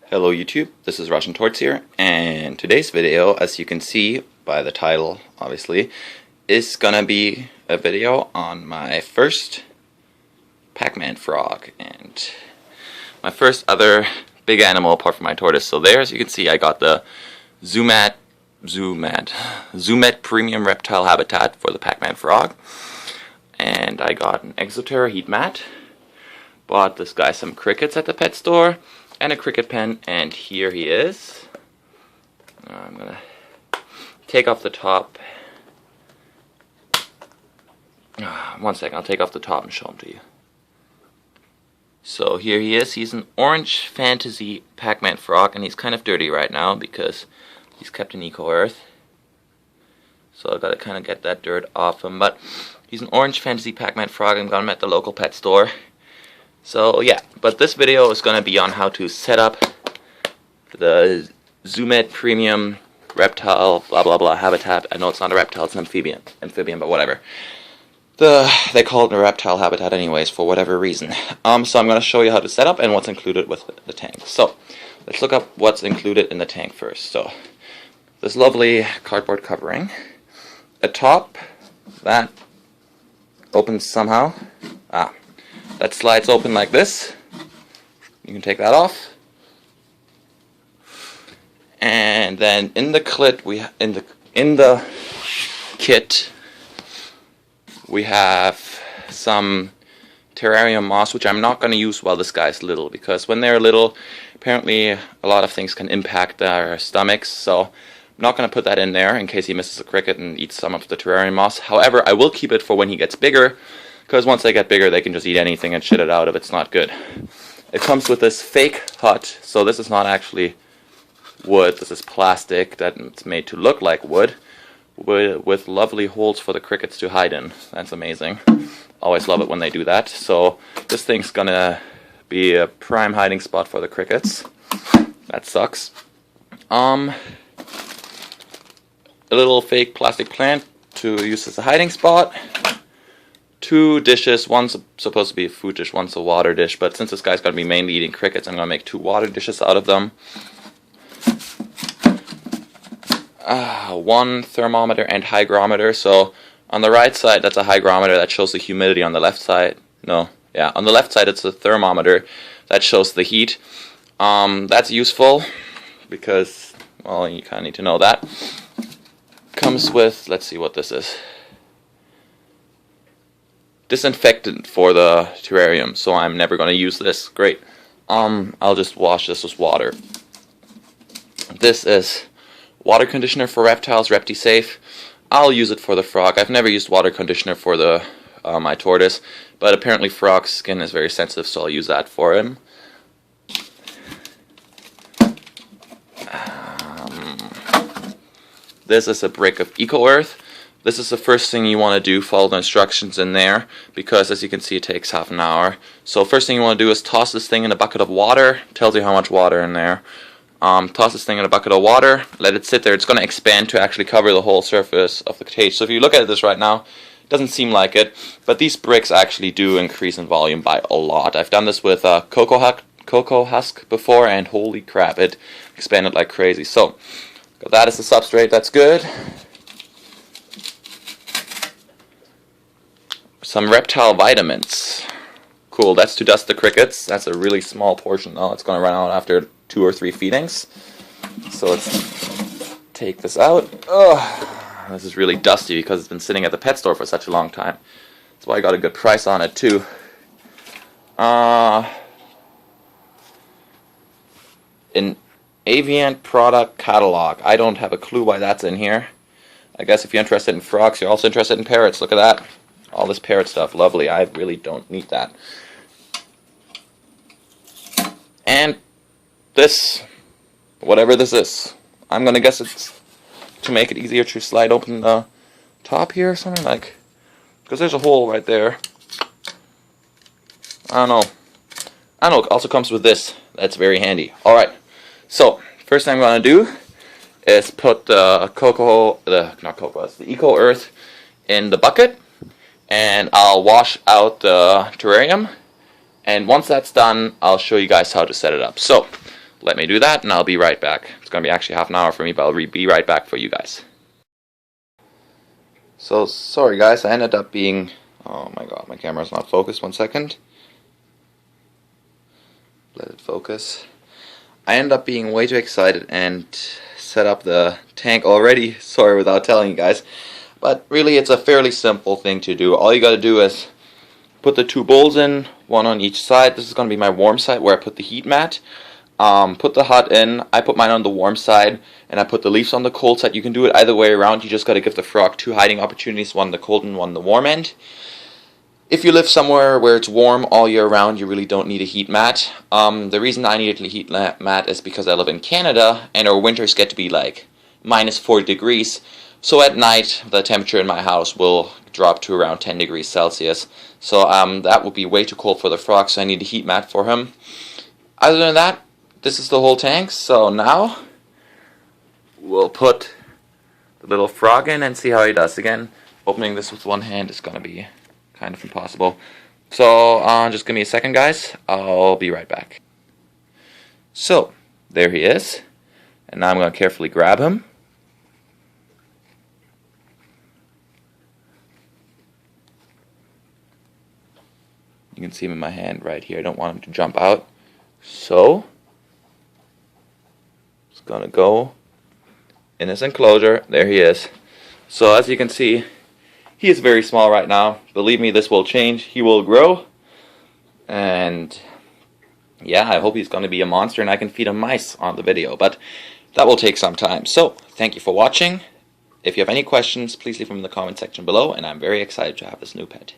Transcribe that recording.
Hello YouTube, this is Russian Torts here, and today's video, as you can see by the title, obviously, is gonna be a video on my first Pacman frog, and my first other big animal apart from my tortoise. So there, as you can see, I got the ZooMed Premium Reptile Habitat for the Pacman frog, and I got an Exoterra heat mat, bought this guy some crickets at the pet store, and a cricket pen, and here he is. I'm gonna take off the top. One second, I'll take off the top and show him to you. So here he is. He's an orange fantasy Pacman frog, and he's kind of dirty right now because he's kept in eco earth. So I've got to kind of get that dirt off him. But he's an orange fantasy Pacman frog, and got him at the local pet store. So yeah, but this video is going to be on how to set up the ZooMed Premium Reptile blah blah blah habitat. I know it's not a reptile, it's an amphibian, but whatever. They call it a reptile habitat anyways for whatever reason. So I'm going to show you how to set up and what's included with the tank. So let's look up what's included in the tank first. So this lovely cardboard covering, a top that opens somehow. That slides open like this. You can take that off, and then in the kit we have some terrarium moss, which I'm not going to use while this guy's little, because when they're little, apparently a lot of things can impact their stomachs. So I'm not going to put that in there in case he misses a cricket and eats some of the terrarium moss. However, I will keep it for when he gets bigger, because once they get bigger, they can just eat anything and shit it out if it's not good. It comes with this fake hut, so this is not actually wood. This is plastic that's made to look like wood, with lovely holes for the crickets to hide in. That's amazing. Always love it when they do that. So this thing's gonna be a prime hiding spot for the crickets. That sucks. A little fake plastic plant to use as a hiding spot. 2 dishes, one's supposed to be a food dish, one's a water dish, but since this guy's going to be mainly eating crickets, I'm going to make 2 water dishes out of them. 1 thermometer and hygrometer. So on the right side, that's a hygrometer that shows the humidity. On the left side, on the left side it's a thermometer that shows the heat. That's useful because, well, you kind of need to know that. Comes with, let's see what this is. Disinfectant for the terrarium, so I'm never going to use this. Great. I'll just wash this with water. This is water conditioner for reptiles, ReptiSafe. I'll use it for the frog. I've never used water conditioner for the my tortoise, but apparently frog's skin is very sensitive, so I'll use that for him. This is a brick of eco earth. This is the first thing you want to do, follow the instructions in there, because as you can see it takes half an hour. So first thing you want to do is toss this thing in a bucket of water. Tells you how much water in there. Toss this thing in a bucket of water, let it sit there. It's going to expand to actually cover the whole surface of the cage. So if you look at this right now, it doesn't seem like it, but these bricks actually do increase in volume by a lot. I've done this with cocoa husk before, and holy crap, it expanded like crazy. So got that as the substrate, that's good. Some reptile vitamins. Cool, that's to dust the crickets. That's a really small portion though. It's going to run out after 2 or 3 feedings. So let's take this out. Ugh, this is really dusty because it's been sitting at the pet store for such a long time. That's why I got a good price on it too. An avian product catalog. I don't have a clue why that's in here. I guess if you're interested in frogs, you're also interested in parrots. Look at that. All this parrot stuff, lovely. I really don't need that. And this, whatever this is, I'm gonna guess it's to make it easier to slide open the top here or something, like, because there's a hole right there. I don't know. It also comes with this. That's very handy. Alright, so first thing I'm gonna do is put the eco earth in the bucket, and I'll wash out the terrarium, and once that's done I'll show you guys how to set it up. So let me do that and I'll be right back. It's going to be actually half an hour for me, but I'll be right back for you guys. So, sorry guys, I ended up being... Oh my god, my camera's not focused. 1 second. Let it focus. I ended up being way too excited and set up the tank already. Sorry without telling you guys. But really, it's a fairly simple thing to do. All you gotta do is put the 2 bowls in, one on each side. This is gonna be my warm side where I put the heat mat. Put the hot in. I put mine on the warm side, and I put the leaves on the cold side. You can do it either way around. You just gotta give the frog 2 hiding opportunities, one the cold and one the warm end. If you live somewhere where it's warm all year round, you really don't need a heat mat. The reason I needed a heat mat is because I live in Canada, and our winters get to be like minus 40 degrees. So at night, the temperature in my house will drop to around 10 degrees Celsius. So that would be way too cold for the frog, so I need a heat mat for him. Other than that, this is the whole tank. So now, we'll put the little frog in and see how he does. Again, opening this with one hand is going to be kind of impossible. So just give me a second, guys. I'll be right back. So, there he is. And now I'm going to carefully grab him. You can see him in my hand right here. I don't want him to jump out. So, it's going to go in his enclosure. There he is. So as you can see, he is very small right now. Believe me, this will change. He will grow. And yeah, I hope he's going to be a monster and I can feed him mice on the video. But that will take some time. So, thank you for watching. If you have any questions, please leave them in the comment section below. And I'm very excited to have this new pet.